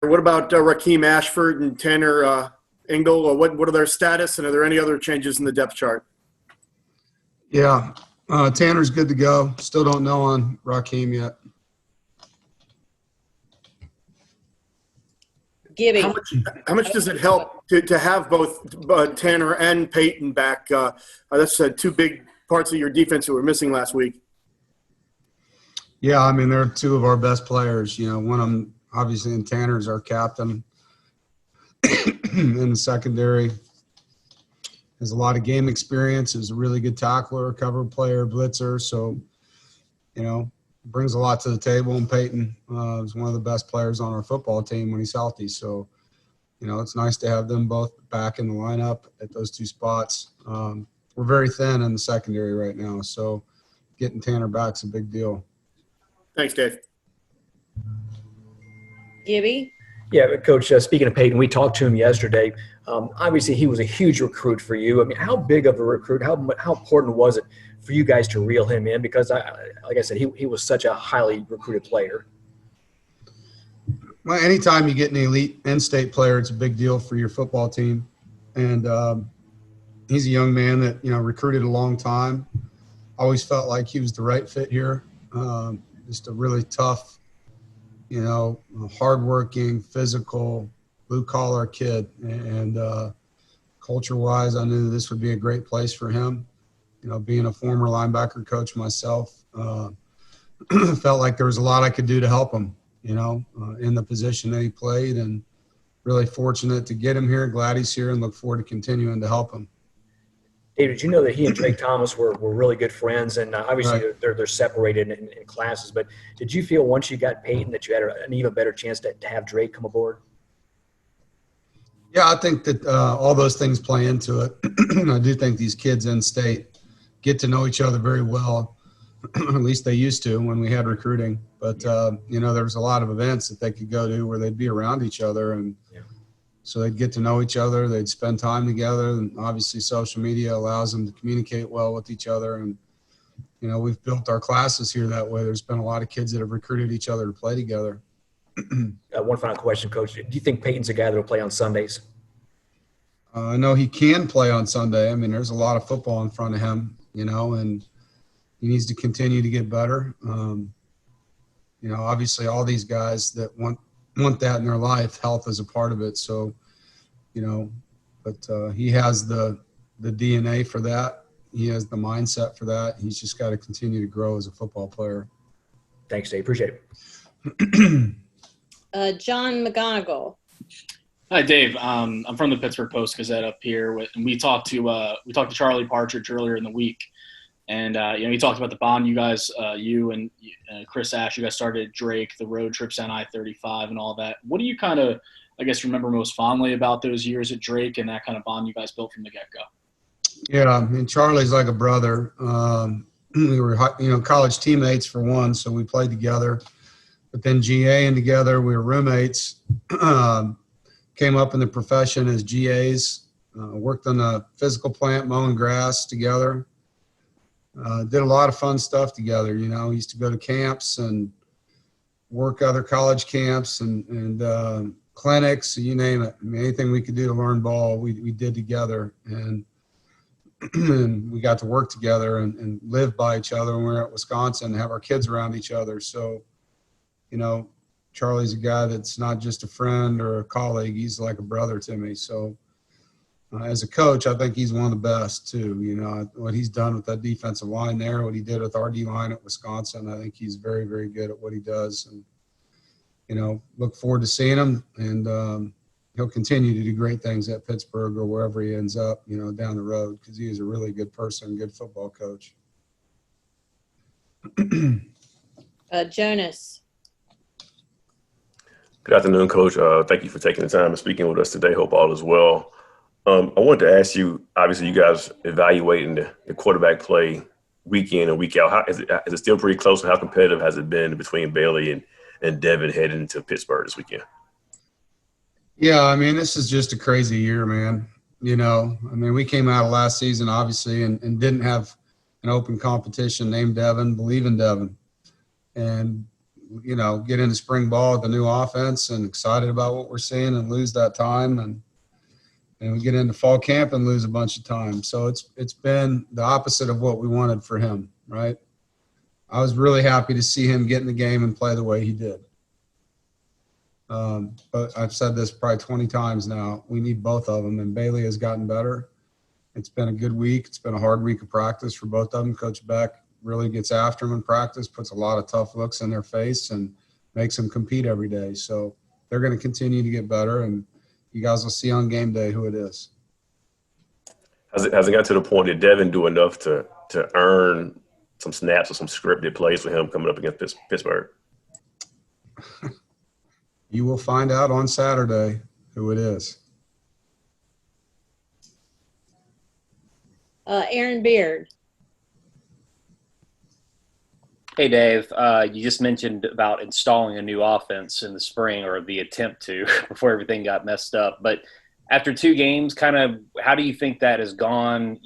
What about Raheem Ashford and Tanner Engel? What are their status, and are there any other changes in the depth chart? Yeah, Tanner's good to go. Still don't know on Raheem yet. Gibby. How much does it help to have both Tanner and Peyton back? That's two big parts of your defense that were missing last week. Yeah, I mean, they're two of our best players. You know, one of them, obviously, in Tanner's our captain in the secondary. Has a lot of game experience. Is a really good tackler, cover player, blitzer. So, you know, brings a lot to the table. And Peyton is one of the best players on our football team when he's healthy. So, you know, it's nice to have them both back in the lineup at those two spots. We're very thin in the secondary right now, so getting Tanner back is a big deal. Thanks, Dave. Gibby? Yeah, Coach, speaking of Peyton, we talked to him yesterday. Obviously, he was a huge recruit for you. I mean, how big of a recruit, how important was it for you guys to reel him in? Because, like I said, he was such a highly recruited player. Well, anytime you get an elite in-state player, it's a big deal for your football team. And he's a young man that, you know, recruited a long time. Always felt like he was the right fit here. Just a really tough, you know, hardworking, physical, blue-collar kid. And culture-wise, I knew this would be a great place for him. You know, being a former linebacker coach myself, felt like there was a lot I could do to help him, you know, in the position that he played. And really fortunate to get him here. Glad he's here and look forward to continuing to help him. Dave, did you know that he and Drake Thomas were really good friends? And obviously Right. they're separated in classes. But did you feel once you got Peyton that you had an even better chance to have Drake come aboard? Yeah, I think that all those things play into it. I do think these kids in state get to know each other very well. At least they used to when we had recruiting. But, you know, there was a lot of events that they could go to where they'd be around each other. And so they'd get to know each other. They'd spend time together. And obviously social media allows them to communicate well with each other. And, you know, we've built our classes here that way. There's been a lot of kids that have recruited each other to play together. One final question, Coach. Do you think Peyton's a guy that will play on Sundays? I know he can play on Sunday. I mean, there's a lot of football in front of him, you know, and he needs to continue to get better. You know, obviously all these guys that want that in their life, health is a part of it. So, you know, but he has the DNA for that. He has the mindset for that. He's just got to continue to grow as a football player. Thanks, Dave. Appreciate it. John McGonigal. Hi, Dave. I'm from the Pittsburgh Post-Gazette up here, and we talked to Charlie Partridge earlier in the week, and you know, he talked about the bond you guys, you and Chris Ash, you guys started at Drake, the road trips on I-35 and all that. What do you kind of, I guess, remember most fondly about those years at Drake and that kind of bond you guys built from the get-go? Yeah, I mean, Charlie's like a brother. We were, you know, college teammates for one, so we played together. But then GA-ing together, we were roommates. Came up in the profession as GAs, worked on a physical plant, mowing grass together. Did a lot of fun stuff together. You know, used to go to camps and work other college camps and clinics, you name it. I mean, anything we could do to learn ball, we did together. And, and we got to work together and live by each other when we were at Wisconsin and have our kids around each other. So, you know, Charlie's a guy that's not just a friend or a colleague. He's like a brother to me. So as a coach, I think he's one of the best too. You know, what he's done with that defensive line there, what he did with our D-line at Wisconsin, I think he's very, very good at what he does. And, you know, look forward to seeing him. And he'll continue to do great things at Pittsburgh or wherever he ends up, you know, down the road, because he is a really good person, good football coach. Jonas. Good afternoon, Coach. Thank you for taking the time and speaking with us today. Hope all is well. I wanted to ask you, obviously you guys evaluating the quarterback play week in and week out. Is it still pretty close, and how competitive has it been between Bailey and Devin heading into Pittsburgh this weekend? Yeah, I mean, this is just a crazy year, man. You know, I mean, we came out of last season, obviously, and didn't have an open competition named Devin, believe in Devin. And get into spring ball with the new offense and excited about what we're seeing and lose that time. And we get into fall camp and lose a bunch of time. So it's been the opposite of what we wanted for him, right? I was really happy to see him get in the game and play the way he did. But I've said this probably 20 times now. We need both of them, and Bailey has gotten better. It's been a good week. It's been a hard week of practice for both of them. Coach Beck really gets after them in practice, puts a lot of tough looks in their face, and makes them compete every day. So they're going to continue to get better, and you guys will see on game day who it is. Has it got to the point that Devin do enough to earn some snaps or some scripted plays for him coming up against Pittsburgh? You will find out on Saturday who it is. Aaron Beard. Hey, Dave, you just mentioned about installing a new offense in the spring, or the attempt to, before everything got messed up. But after 2 games, kind of how do you think that has gone,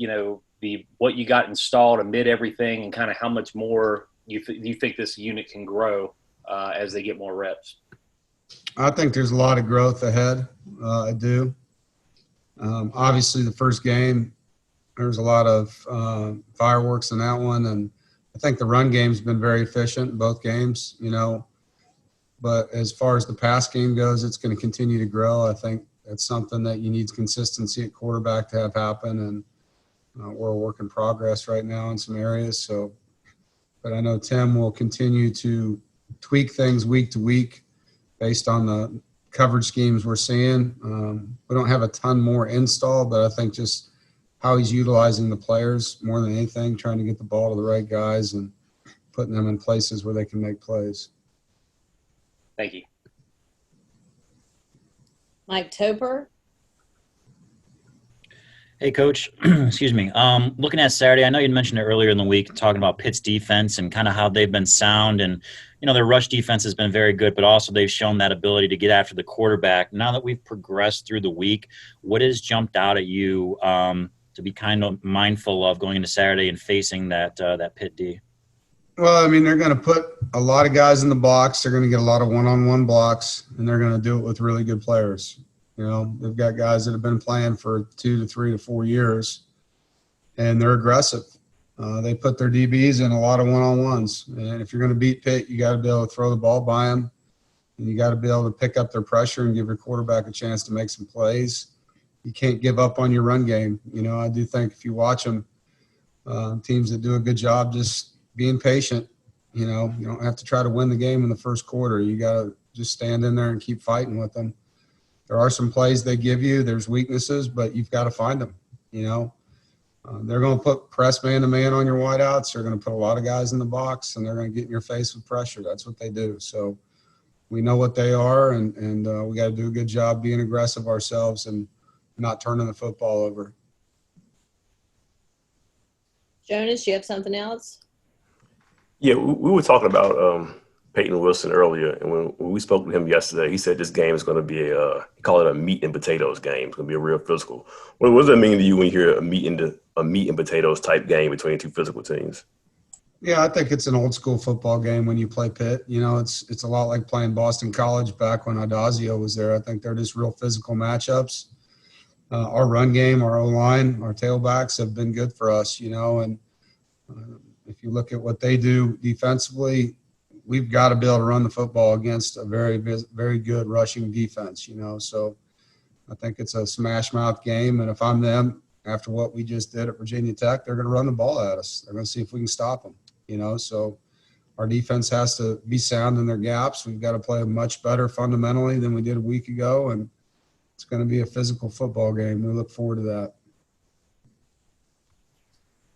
what you got installed amid everything, and kind of how much more you think this unit can grow as they get more reps? I think there's a lot of growth ahead. I do. Obviously, the first game, there was a lot of fireworks in that one, and I think the run game's been very efficient in both games, But as far as the pass game goes, it's going to continue to grow. I think that's something that you need consistency at quarterback to have happen, and we're a work in progress right now in some areas. So, but I know Tim will continue to tweak things week to week based on the coverage schemes we're seeing. We don't have a ton more install, but I think just how he's utilizing the players more than anything, trying to get the ball to the right guys and putting them in places where they can make plays. Thank you. Mike Topper. Hey, Coach. Excuse me. Looking at Saturday, I know you mentioned it earlier in the week, talking about Pitt's defense and kind of how they've been sound. And, their rush defense has been very good, but also they've shown that ability to get after the quarterback. Now that we've progressed through the week, what has jumped out at you to be kind of mindful of going into Saturday and facing that Pitt D? Well, they're going to put a lot of guys in the box. They're going to get a lot of one-on-one blocks, and they're going to do it with really good players. They've got guys that have been playing for 2 to 3 to 4 years, and they're aggressive. They put their DBs in a lot of one-on-ones. And if you're going to beat Pitt, you got to be able to throw the ball by them, and you got to be able to pick up their pressure and give your quarterback a chance to make some plays. You can't give up on your run game. I do think if you watch them, teams that do a good job just being patient, you don't have to try to win the game in the first quarter. You got to just stand in there and keep fighting with them. There are some plays they give you. There's weaknesses, but you've got to find them, They're going to put press man-to-man on your wideouts. They're going to put a lot of guys in the box, and they're going to get in your face with pressure. That's what they do. So we know what they are, and we got to do a good job being aggressive ourselves and not turning the football over. Jonas, you have something else? Yeah, we were talking about Peyton Wilson earlier, and when we spoke with him yesterday, he said this game is going to be he called it a meat and potatoes game. It's going to be a real physical. What does that mean to you when you hear a meat and potatoes type game between 2 physical teams? Yeah, I think it's an old school football game when you play Pitt. It's a lot like playing Boston College back when Adazio was there. I think they're just real physical matchups. Our run game, our O-line, our tailbacks have been good for us, and if you look at what they do defensively, we've got to be able to run the football against a very, very good rushing defense, So I think it's a smash mouth game. And if I'm them, after what we just did at Virginia Tech, they're going to run the ball at us. They're going to see if we can stop them, So our defense has to be sound in their gaps. We've got to play much better fundamentally than we did a week ago. And it's going to be a physical football game. We look forward to that.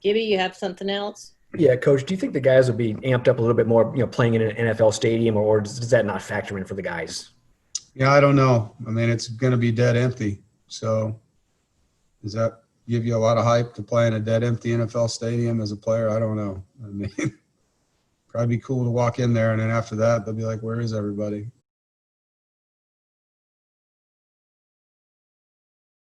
Gibby, you have something else? Yeah, Coach, do you think the guys will be amped up a little bit more, playing in an NFL stadium, or does that not factor in for the guys? Yeah, I don't know. It's going to be dead empty. So does that give you a lot of hype to play in a dead empty NFL stadium as a player? I don't know. Probably be cool to walk in there, and then after that, they'll be like, where is everybody?